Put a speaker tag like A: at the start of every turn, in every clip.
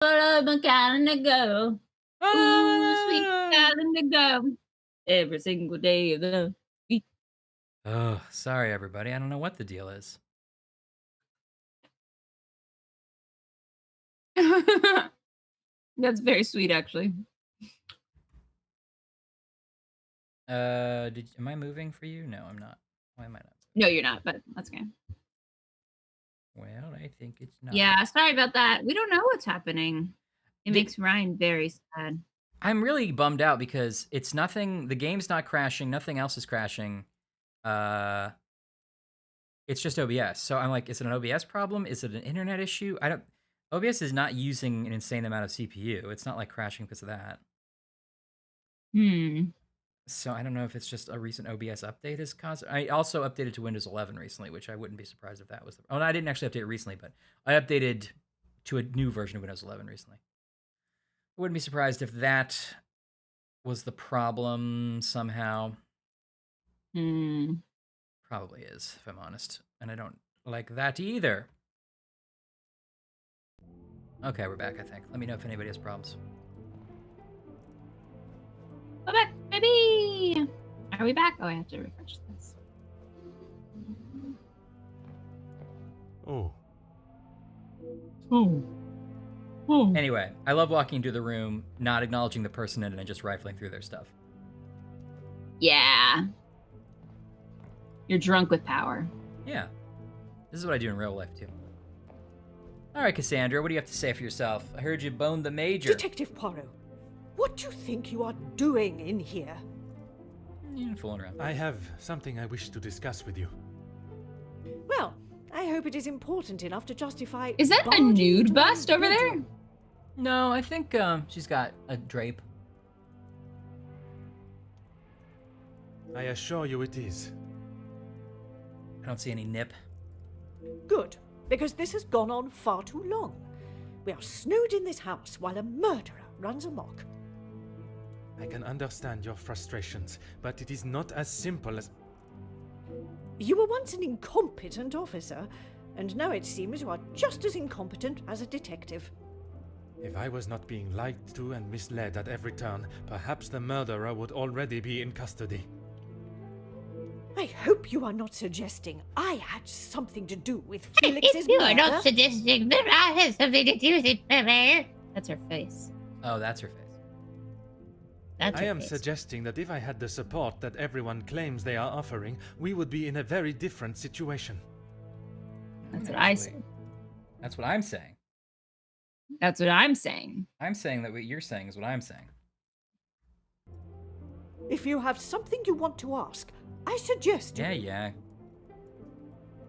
A: I'm counting to go. Ooh, sweet counting to go. Every single day of the week.
B: Oh, sorry, everybody. I don't know what the deal is.
A: That's very sweet, actually.
B: Am I moving for you? No, I'm not. Why am I not?
A: No, you're not, but that's okay.
B: Well, I think it's not.
A: Yeah, sorry about that. We don't know what's happening. It
B: The,
A: makes Ryan very sad.
B: I'm really bummed out because it's nothing. The game's not crashing. Nothing else is crashing. Uh, it's just OBS. So I'm like, is it an OBS problem? Is it an internet issue? I don't. OBS is not using an insane amount of CPU. It's not like crashing because of that.
A: Hmm.
B: So I don't know if it's just a recent OBS update has caused. I also updated to Windows 11 recently, which I wouldn't be surprised if that was. Oh, no, I didn't actually update it recently, but I updated to a new version of Windows 11 recently. I wouldn't be surprised if that was the problem somehow.
A: Hmm.
B: Probably is, if I'm honest, and I don't like that either. Okay, we're back. I think. Let me know if anybody has problems.
A: Go back, baby. Are we back? Oh, I have to refresh this.
C: Oh.
A: Oh. Oh.
B: Anyway, I love walking into the room, not acknowledging the person in it, and just rifling through their stuff.
A: Yeah. You're drunk with power.
B: Yeah. This is what I do in real life, too. All right, Cassandra, what do you have to say for yourself? I heard you boned the Major.
D: Detective Poirot, what do you think you are doing in here?
B: You're fooling around.
C: I have something I wish to discuss with you.
D: Well, I hope it is important enough to justify...
A: Is that a
D: barging
A: nude
D: into my
A: bust over there?
D: bedroom.
B: No, I think she's got a drape.
C: I assure you it is.
B: I don't see any nip.
D: Good, because this has gone on far too long. We are snowed in this house while a murderer runs amok.
C: I can understand your frustrations, but it is not as simple as...
D: You were once an incompetent officer, and now it seems you are just as incompetent as a detective.
C: If I was not being lied to and misled at every turn, perhaps the murderer would already be in custody.
D: I hope you are not suggesting I had something to do with Felix's
A: You
D: murder.
A: are not suggesting that I have something to do with it, baby. That's her face.
B: Oh, that's her face.
A: That's
C: I
A: her
C: am
A: face.
C: suggesting that if I had the support that everyone claims they are offering, we would be in a very different situation.
A: That's what I
B: Actually,
A: say.
B: That's what I'm saying.
A: That's what I'm saying.
B: I'm saying that what you're saying is what I'm saying.
D: If you have something you want to ask, I suggest you...
B: Yeah.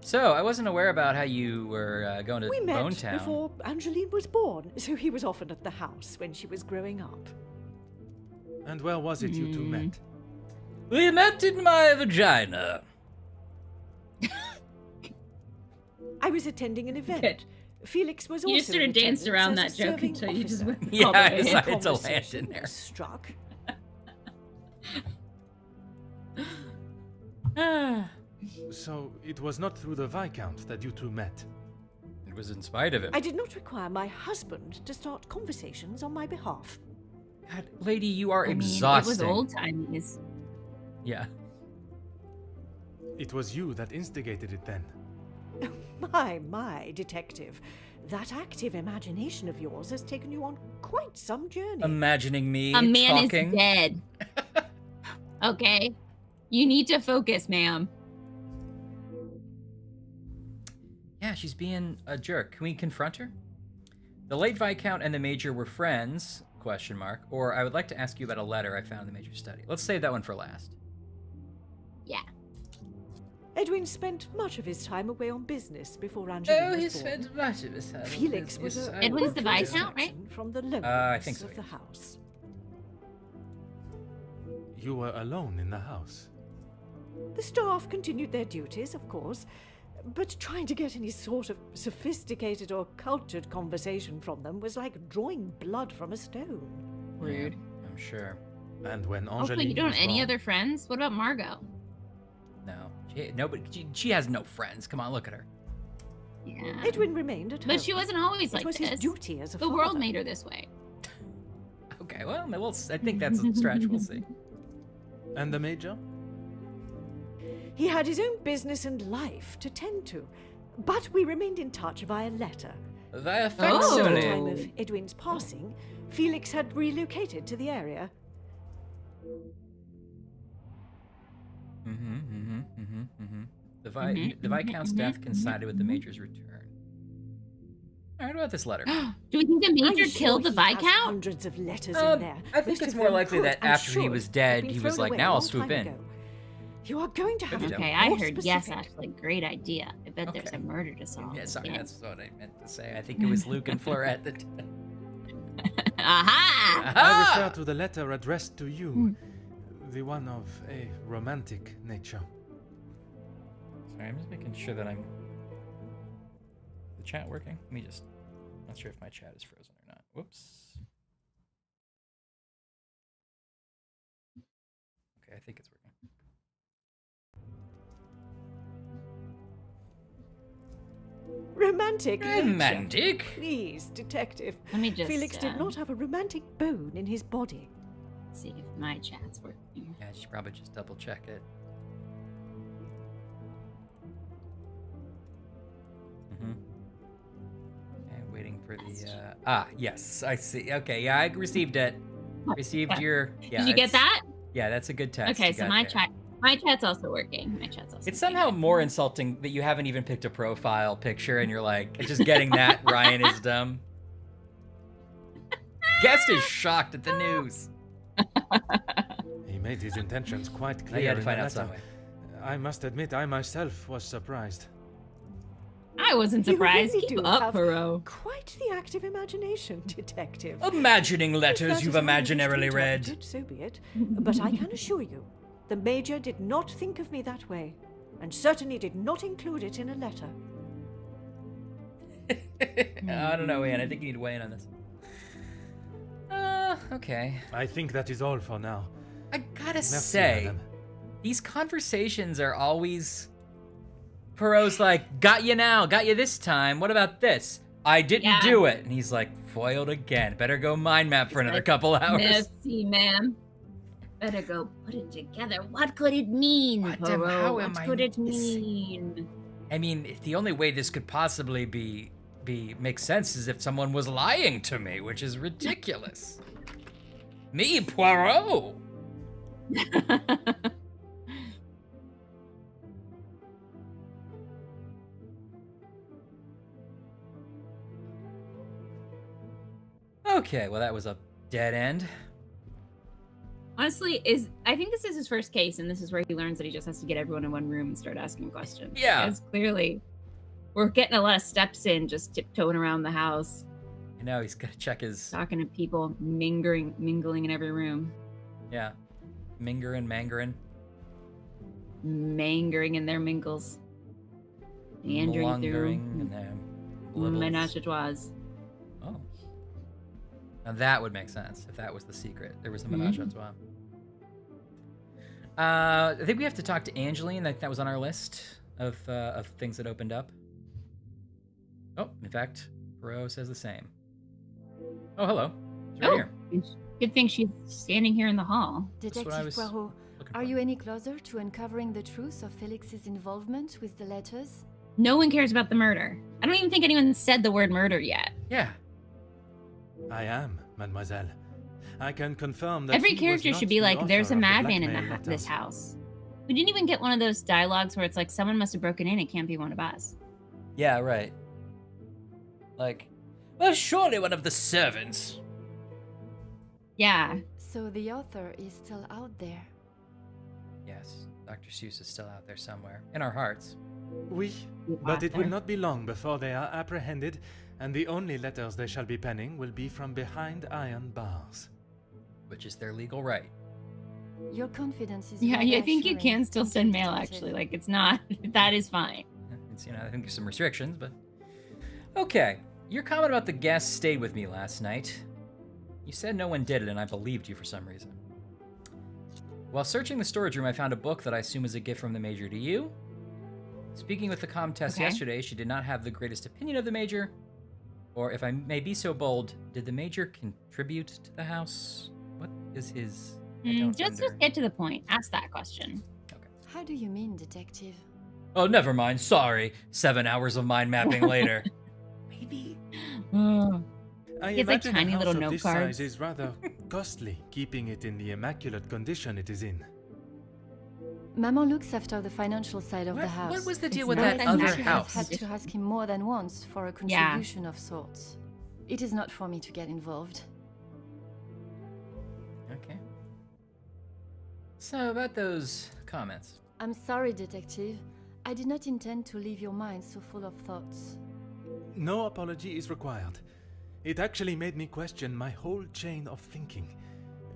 B: So, I wasn't aware about how you were going to
D: We met
B: Bonetown.
D: before Angeline was born, so he was often at the house when she was growing up.
C: And where was it you two met?
B: We met in my vagina.
D: I was attending an event.
A: Good.
D: Felix was
A: You
D: also
A: just sort of
D: in
A: danced
D: attendance
A: around
D: as
A: that
D: a
A: joke
D: serving
A: until you just
D: officer.
A: went.
B: Yeah,
A: all the way
B: I
A: in.
B: decided to land
D: Conversation
B: in there.
D: struck.
C: So, it was not through the Viscount that you two met.
B: It was in spite of him.
D: I did not require my husband to start conversations on my behalf.
B: God, lady, you are
A: I mean,
B: exhausting.
A: it was old times.
B: Yeah.
C: It was you that instigated it then.
D: My, detective. That active imagination of yours has taken you on quite some journey.
B: Imagining me
A: A man
B: talking.
A: is dead. Okay? You need to focus, ma'am.
B: Yeah, she's being a jerk. Can we confront her? The late Viscount and the Major were friends, ? Or I would like to ask you about a letter I found in the Major's study. Let's save that one for last.
A: Yeah.
D: Edwin spent much of his time away on business before Angeline was born.
B: much of his time.
D: Felix was a
A: Edwin's the
D: welcome
A: Viscount, right?
D: distraction from the loneliness
B: I think so,
D: of the
B: yes.
D: house.
C: You were alone in the house.
D: The staff continued their duties, of course, but trying to get any sort of sophisticated or cultured conversation from them was like drawing blood from a stone.
A: Rude.
B: I'm sure.
C: And when
A: Hopefully
C: Angeline
A: you don't
C: was
A: have any
C: gone,
A: other friends? What about Margot?
B: No. Nobody. She has no friends. Come on, look at her.
A: Yeah.
D: Edwin remained at home.
A: But she wasn't always
D: It
A: like
D: was
A: this.
D: his duty as a
A: The
D: father.
A: world made her this way.
B: Okay, well, I think that's a stretch. We'll see.
C: And the Major?
D: He had his own business and life to tend to, but we remained in touch via letter.
B: Via
D: At the
B: facsimile.
D: time of Edwin's passing, Felix had relocated to the area.
B: The Viscount's death coincided with the Major's return. All right, what about this letter?
A: Do we think the Major
D: I'm
A: killed
D: sure
A: the
D: he has
A: Viscount?
D: hundreds of letters in there.
B: I think
D: most
B: it's
D: of
B: more
D: them
B: likely
D: could
B: that
D: and
B: after he
D: should
B: was
D: have
B: dead,
D: been
B: he was
D: thrown
B: like,
D: away
B: now
D: a
B: I'll
D: long
B: swoop
D: time
B: in.
D: ago. You are going to have to
A: Okay,
D: be
A: I
D: more
A: heard yes,
D: specific.
A: actually. Great idea. I bet there's
B: Okay.
A: a murder to solve.
B: Yeah, sorry,
A: Yeah.
B: that's what I meant to say. I think it was Luke and Floret that did it.
A: Aha!
C: I refer to the letter addressed to you, the one of a romantic nature.
B: Sorry, I'm just making sure that I'm... The chat working? Let me just... Not sure if my chat is frozen or not. Whoops. Okay, I think it's working.
D: Romantic. nature.
B: Romantic?
D: Please, detective.
A: Let me just
D: Felix did not have a romantic bone in his body.
A: see if my chat's working.
B: Yeah, I should probably just double check it. Okay, waiting for the, yes, I see. Okay, yeah, I received it. Received your, yeah.
A: Did you get
B: it's-
A: that?
B: Yeah, that's a good text.
A: Okay,
B: you
A: so
B: got
A: my
B: there.
A: chat's also working. My chat's also
B: It's somehow more insulting that you haven't even picked a profile picture and you're like, just getting that Ryan is dumb. Guest is shocked at the news.
C: He made his intentions quite
B: Now
C: clear
B: you had to
C: in
B: find
C: the
B: out some
C: letter.
B: way.
C: I must admit, I myself was surprised.
A: I wasn't
D: You
A: surprised.
D: really
A: Keep
D: do
A: up,
D: have
A: Poirot.
D: Quite the active imagination, detective.
B: Imagining
D: If
B: letters
D: that
B: you've
D: is how you wish to
B: imaginarily
D: interpret
B: read.
D: it, so be it. But I can assure you, the Major did not think of me that way, and certainly did not include it in a letter.
B: I don't know, Ian. I think you need to weigh in on this. Okay.
C: I think that is all for now.
B: I gotta
C: Merci,
B: say,
C: madame.
B: these conversations are always... Perot's like, got you now, got you this time. What about this? I didn't
A: Yeah.
B: do it. And he's like, foiled again. Better go mind map for another
A: like,
B: couple hours.
A: Merci, ma'am. Better go put it together. What could it mean,
B: What am-
A: Poirot?
B: how
A: What
B: am I
A: could it
B: missing?
A: mean?
B: I mean, the only way this could possibly be make sense is if someone was lying to me, which is ridiculous. Me, Poirot. Okay, well that was a dead end.
A: Honestly, I think this is his first case, and this is where he learns that he just has to get everyone in one room and start asking questions.
B: Yeah.
A: Because clearly, we're getting a lot of steps in, just tiptoeing around the house,
B: You know, he's gonna check his
A: talking to people, mingling in every room,
B: yeah, mingering.
A: mangering in their mingles, meandering through
B: Malungering and their blibbles.
A: menage a trois.
B: Oh. Now that would make sense if that was the secret. There was the menage a trois. I think we have to talk to Angeline. That was on our list of things that opened up. Oh, in fact, Poirot says the same. Oh, hello. She's right here.
A: Good thing she's standing here in the hall.
B: That's what I
E: Detective
B: was
E: Poirot,
B: looking
E: are
B: for.
E: you any closer to uncovering the truth of Felix's involvement with the letters?
A: No one cares about the murder. I don't even think anyone said the word murder yet.
B: Yeah.
C: I am, mademoiselle. I can confirm that
A: Every
C: he was
A: character
C: not
A: should be
C: the
A: like, there's
C: author
A: a
C: of the
A: madman in
C: blackmail
A: this
C: letters.
A: house. We didn't even get one of those dialogues where it's like, someone must have broken in. It can't be one of us.
B: Yeah, right. Like, well, surely one of the servants.
A: Yeah.
E: So the author is still out there.
B: Yes, Dr. Seuss is still out there somewhere. In our hearts.
C: Oui,
A: The
C: but it will
A: author.
C: not be long before they are apprehended, and the only letters they shall be penning will be from behind iron bars.
B: Which is their legal right.
E: Your confidence is
A: Yeah,
E: rather
A: I think you
E: assuring,
A: can still send mail,
E: detective.
A: actually. Like, it's not, that is fine.
B: It's, you know, I think there's some restrictions, but... Okay, your comment about the guests stayed with me last night. You said no one did it, and I believed you for some reason. While searching the storage room, I found a book that I assume is a gift from the Major to you. Speaking with the Comtesse
A: Okay.
B: yesterday, she did not have the greatest opinion of the Major. Or, if I may be so bold, did the Major contribute to the house? What is his... I don't
A: Just
B: under-
A: get to the point. Ask that question.
E: How do you mean, detective?
B: Oh, never mind. Sorry. 7 hours of mind mapping later. Maybe.
A: Oh,
C: I
A: He has, like,
C: imagine
A: tiny
C: a house
A: little
C: of
A: note
C: this
A: cards.
C: size is rather costly, keeping it in the immaculate condition it is in.
E: Maman looks after the financial side of the house.
B: What was the deal
A: It's
B: with
A: not
B: that
A: that
B: other
A: immaculate.
E: She has
B: house?
E: had to ask him more than once for a
A: Yeah.
E: contribution of sorts. It is not for me to get involved.
B: Okay. So, about those comments.
E: I'm sorry, detective. I did not intend to leave your mind so full of thoughts.
C: No apology is required. It actually made me question my whole chain of thinking.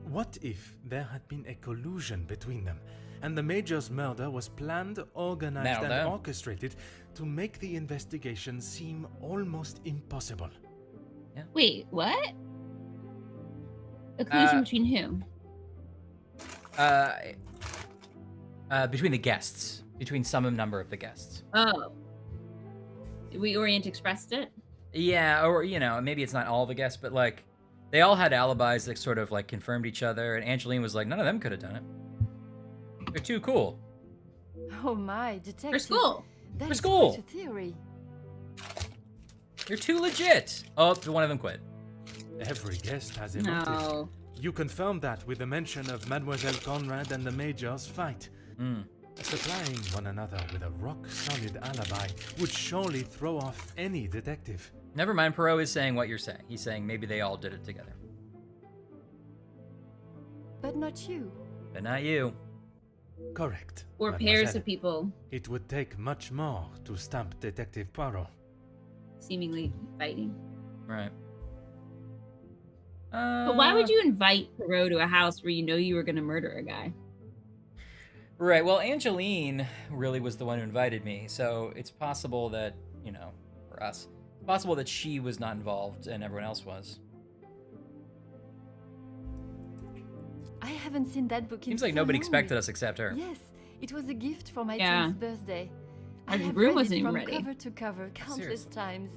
C: What if there had been a collusion between them, and the Major's murder was planned, organized, and
B: Murder?
C: orchestrated to make the investigation seem almost impossible?
A: wait, what? A collusion between who?
B: Between the guests. Between some number of the guests.
A: Oh. We Orient Expressed it?
B: Yeah, or, maybe it's not all the guests, but, like, they all had alibis that sort of, like, confirmed each other, and Angeline was like, none of them could have done it. They're too cool.
E: Oh my, detective.
A: For school.
E: That
B: For
E: is
B: school.
E: quite a theory.
B: You're too legit. Oh, one of them quit.
C: Every guest has a motive.
A: No.
C: You confirmed that with the mention of Mademoiselle Conrad and the Major's fight.
B: Mm.
C: Supplying one another with a rock-solid alibi would surely throw off any detective.
B: Never mind, Poirot is saying what you're saying. He's saying maybe they all did it together.
E: But not you.
B: But not you.
C: Correct.
A: Or pairs
C: mademoiselle.
A: of people
C: It would take much more to stamp Detective Poirot.
A: seemingly fighting.
B: Right.
A: But why would you invite Poirot to a house where you know you were going to murder a guy?
B: Right, well, Angeline really was the one who invited me, so it's possible that, for us, it's possible that she was not involved and everyone else was.
E: I haven't seen that book in
B: Seems like
E: so
B: nobody
E: long.
B: expected us except her.
E: Yes, it was a gift for my
A: Yeah.
E: 10th birthday.
A: Our
E: I have
A: room
E: read
A: wasn't
E: it
A: even
E: from
A: ready.
E: cover to cover countless
B: Seriously.
E: times.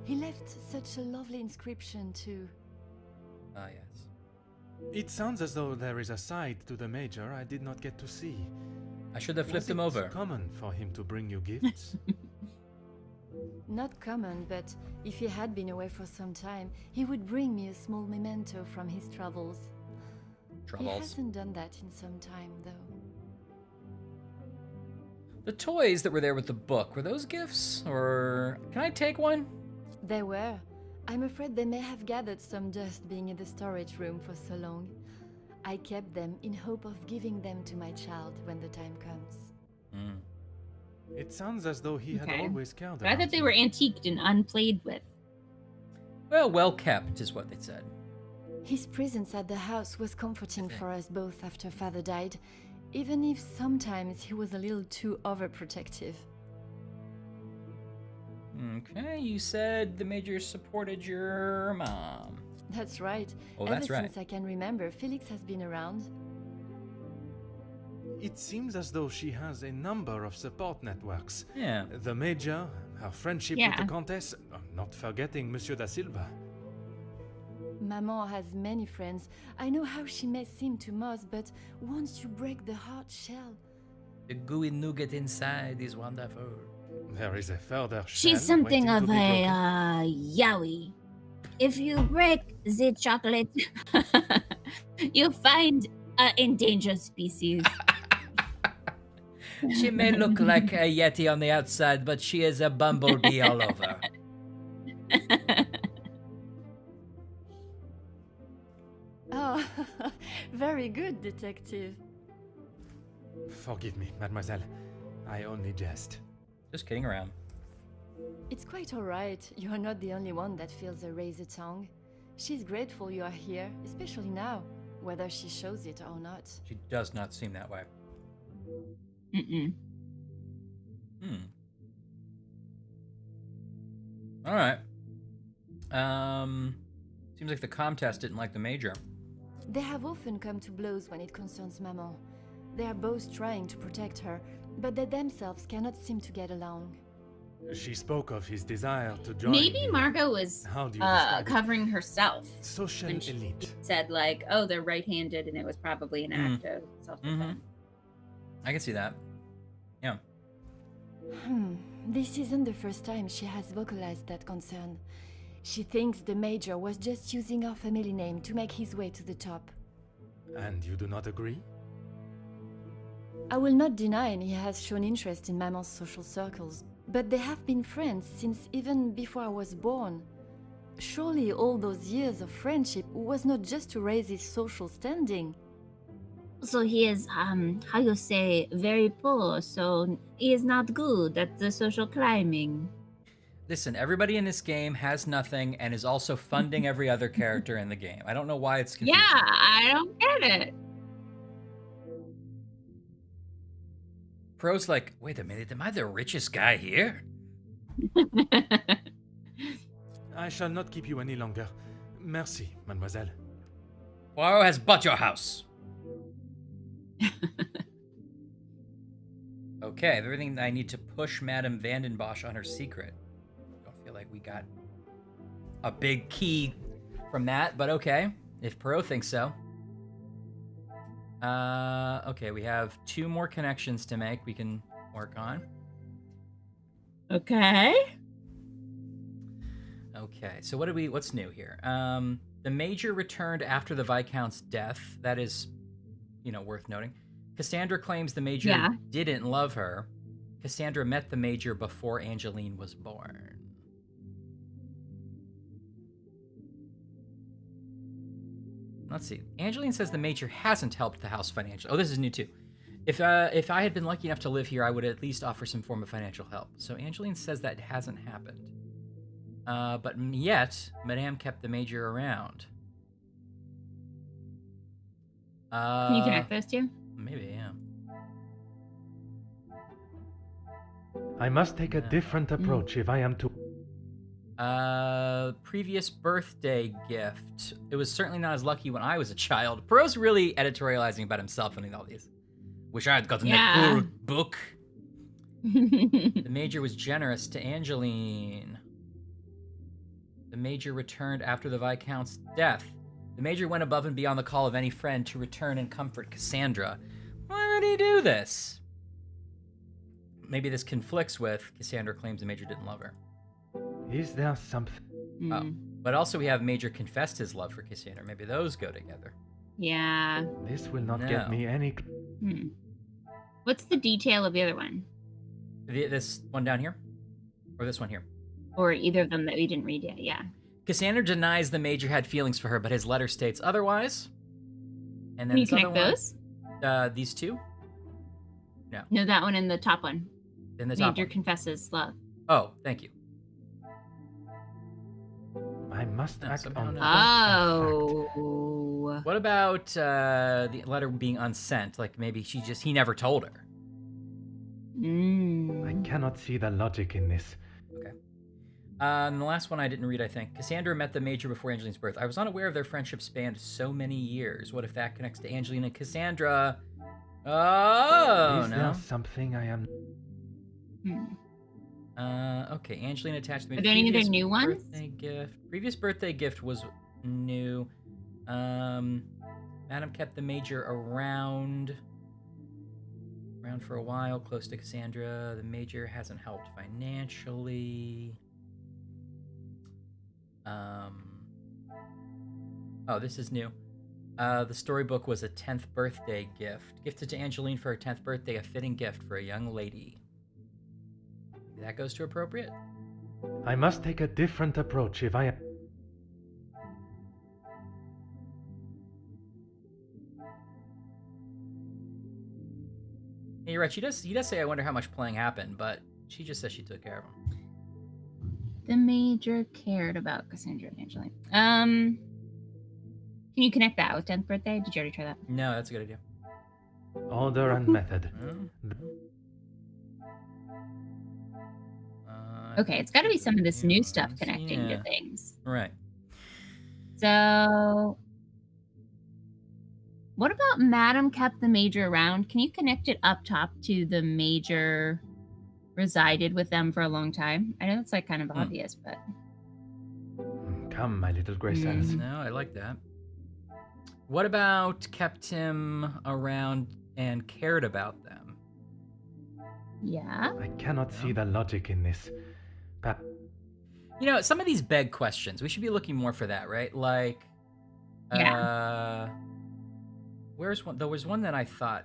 E: He left such a lovely inscription too.
B: Ah, yes.
C: It sounds as though there is a side to the Major I did not get to see.
B: I should have flipped
C: Was
B: him
C: it
B: over.
C: common for him to bring you gifts?
E: Not common, but if he had been away for some time, he would bring me a small memento from his travels. He
B: Troubles.
E: hasn't done that in some time, though.
B: The toys that were there with the book, were those gifts? Or can I take one?
E: They were. I'm afraid they may have gathered some dust being in the storage room for so long. I kept them in hope of giving them to my child when the time comes.
B: Mm.
C: It sounds as though he had
A: Okay.
C: always cared
A: But I
C: about
A: thought they
C: you.
A: were antiqued and unplayed with.
B: Well kept is what they said.
E: His presence at the house was comforting
B: Okay.
E: for us both after father died, even if sometimes he was a little too overprotective.
B: Okay, you said the Major supported your mom.
E: That's right.
B: Oh,
E: Ever
B: that's right.
E: since I can remember, Felix has been around.
C: It seems as though she has a number of support networks.
B: Yeah.
C: The Major, her friendship with
A: Yeah.
C: the Countess, not forgetting Monsieur da Silva.
E: Maman has many friends. I know how she may seem to most, but once you break the hard shell,
B: The gooey nougat inside is wonderful.
C: There is a further
A: She's
C: shell
A: something
C: waiting
A: of
C: to be
A: a
C: broken.
A: yowie. If you break the chocolate, you find an endangered species.
B: She may look like a yeti on the outside, but she is a bumblebee all over.
E: oh, very good, detective.
C: Forgive me, mademoiselle. I only jest.
B: Just kidding around.
E: It's quite alright. You're not the only one that feels a razor tongue. She's grateful you are here, especially now, whether she shows it or not.
B: She does not seem that way.
A: Mm-mm.
B: All right. Seems like the Comtesse didn't like the Major.
E: They have often come to blows when it concerns Maman. They are both trying to protect her, but they themselves cannot seem to get along.
C: She spoke of his desire to join
A: Maybe
C: the,
A: Margot was
C: how do you describe it?
A: covering herself
C: Social
A: when she
C: elite.
A: said like, "Oh, they're right-handed," and it was probably an act of self-defense.
B: I can see that. Yeah.
E: This isn't the first time she has vocalized that concern. She thinks the Major was just using our family name to make his way to the top.
C: And you do not agree?
E: I will not deny he has shown interest in Maman's social circles, but they have been friends since even before I was born. Surely all those years of friendship was not just to raise his social standing.
A: So he is, how you say, very poor. So he is not good at the social climbing.
B: Listen, everybody in this game has nothing and is also funding every other character in the game. I don't know why it's confusing.
A: Yeah, I don't get it.
B: Pro's like, wait a minute, am I the richest guy here?
C: I shall not keep you any longer. Merci, mademoiselle.
B: Poirot has bought your house. Okay, everything I need to push Madame Vandenbosch on her secret. Don't feel like we got a big key from that, but okay, if Poirot thinks so. Okay, we have 2 more connections to make we can work on.
A: Okay.
B: Okay, so what's new here? The Major returned after the Viscount's death. That is, worth noting. Cassandra claims the Major didn't love her. Cassandra met the Major before Angeline was born. Let's see. Angeline says the Major hasn't helped the house financially. Oh, this is new too. If I had been lucky enough to live here, I would at least offer some form of financial help. So Angeline says that hasn't happened. But yet, Madame kept the Major around.
A: Can you connect those two?
B: Maybe, yeah.
C: I must take a different approach if I am to...
B: Previous birthday gift. It was certainly not as lucky when I was a child. Poirot's really editorializing about himself in all these. Wish I had gotten that cool book. The Major was generous to Angeline. The Major returned after the Viscount's death. The Major went above and beyond the call of any friend to return and comfort Cassandra. Why would he do this? Maybe this conflicts with Cassandra claims the Major didn't love her.
C: Is there something...
B: Oh, but also we have Major confessed his love for Cassandra. Maybe those go together.
A: Yeah.
C: This will not get me any...
A: What's the detail of the other one?
B: This one down here? Or this one here?
A: Or either of them that we didn't read yet, yeah.
B: Cassandra denies the Major had feelings for her, but his letter states otherwise. And then
A: Can you connect those?
B: These two? No.
A: No, that one and the top one.
B: In the top
A: Major
B: one.
A: confesses love.
B: Oh, thank you.
C: I must act on...
A: Oh.
B: What about the letter being unsent? Like maybe he never told her.
C: I cannot see the logic in this.
B: Okay. And the last one I didn't read, I think. Cassandra met the Major before Angeline's birth. I was unaware of their friendship spanned so many years. What if that connects to Angeline and Cassandra? Oh,
C: Is there something I am...
B: Okay, Angeline attached the
A: Are there any other new ones?
B: Birthday gift. Previous birthday gift was new. Madam kept the Major around for a while, close to Cassandra. The Major hasn't helped financially. Oh, this is new. The storybook was a 10th birthday gift. Gifted to Angeline for her 10th birthday, a fitting gift for a young lady. Maybe that goes to appropriate?
C: I must take a different approach if I am...
B: Yeah, you're right. He does say, I wonder how much playing happened, but she just says she took care of him.
A: The Major cared about Cassandra and Angeline. Can you connect that with 10th birthday? Did you already try that?
B: No, that's a good idea.
C: Order and method.
A: Okay, it's got to be some of this new stuff connecting to things.
B: Right.
A: So, What about Madam kept the Major around? Can you connect it up top to the Major resided with them for a long time? I know that's like kind of obvious, but
C: Come, my little grey cells.
B: No, I like that. What about kept him around and cared about them?
A: yeah.
C: I cannot see the logic in this.
B: You know, some of these beg questions. We should be looking more for that, right? Like, where's one? There was one that I thought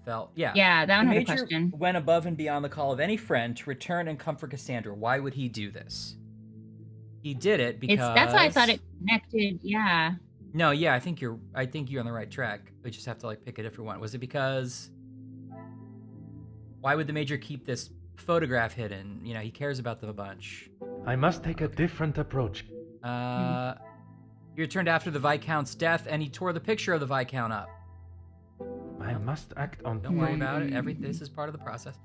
B: felt,
A: Yeah, that
B: The
A: one had a
B: Major
A: question.
B: went above and beyond the call of any friend to return and comfort Cassandra. Why would he do this? He did it because
A: That's why I thought it connected. Yeah.
B: No, yeah, I think you're on the right track. We just have to like pick a different one. Was it because why would the Major keep this photograph hidden? You know, he cares about them a bunch.
C: I must take a different approach.
B: He returned after the Viscount's death, and he tore the picture of the Viscount up.
C: I must act on.
B: Don't worry about it. This is part of the process.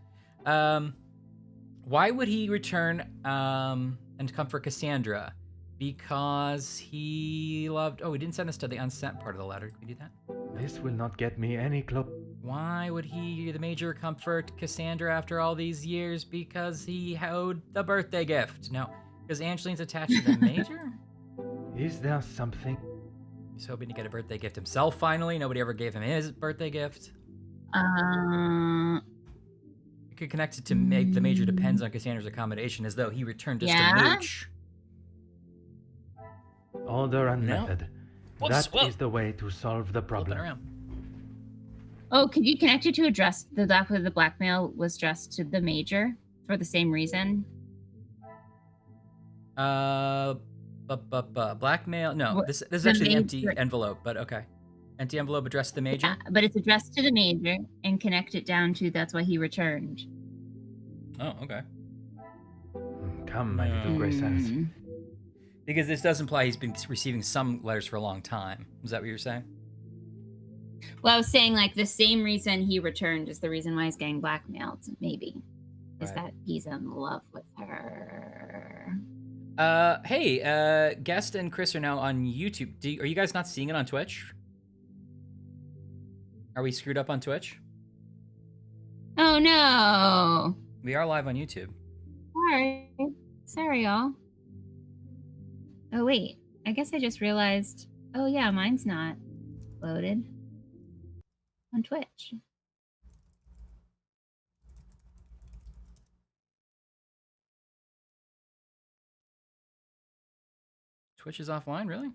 B: Why would he return and comfort Cassandra? Because he loved. Oh, we didn't send this to the unsent part of the letter. Did we do that?
C: This will not get me any close.
B: Why would the Major, comfort Cassandra after all these years? Because he owed the birthday gift. No, because Angeline's attached to the Major?
C: Is there something?
B: He's hoping to get a birthday gift himself finally. Nobody ever gave him his birthday gift. You could connect it to make the Major depends on Cassandra's accommodation as though he returned just to mooch.
C: Order and
B: No.
C: method.
B: Whoops,
C: That is the way to solve the problem.
B: Around.
A: Oh, could you connect it to address the blackmail was addressed to the Major for the same reason?
B: Blackmail? No,
A: What-
B: this is
A: the
B: actually an empty
A: Major-
B: envelope, but okay. Empty envelope addressed to the Major?
A: Yeah, but it's addressed to the Major and connect it down to that's why he returned.
B: Oh, okay.
C: Come, my little grey cells.
B: Because this does imply he's been receiving some letters for a long time. Is that what you're saying?
A: Well, I was saying like the same reason he returned is the reason why he's getting blackmailed, maybe. Is
B: Right.
A: that he's in love with her.
B: Hey, Guest and Chris are now on YouTube. Are you guys not seeing it on Twitch? Are we screwed up on Twitch?
A: Oh no.
B: We are live on YouTube.
A: Sorry, y'all. Oh wait, I guess I just realized. Oh yeah, mine's not loaded on Twitch.
B: Twitch is offline, really?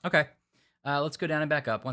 B: Okay. Let's go down and back up. One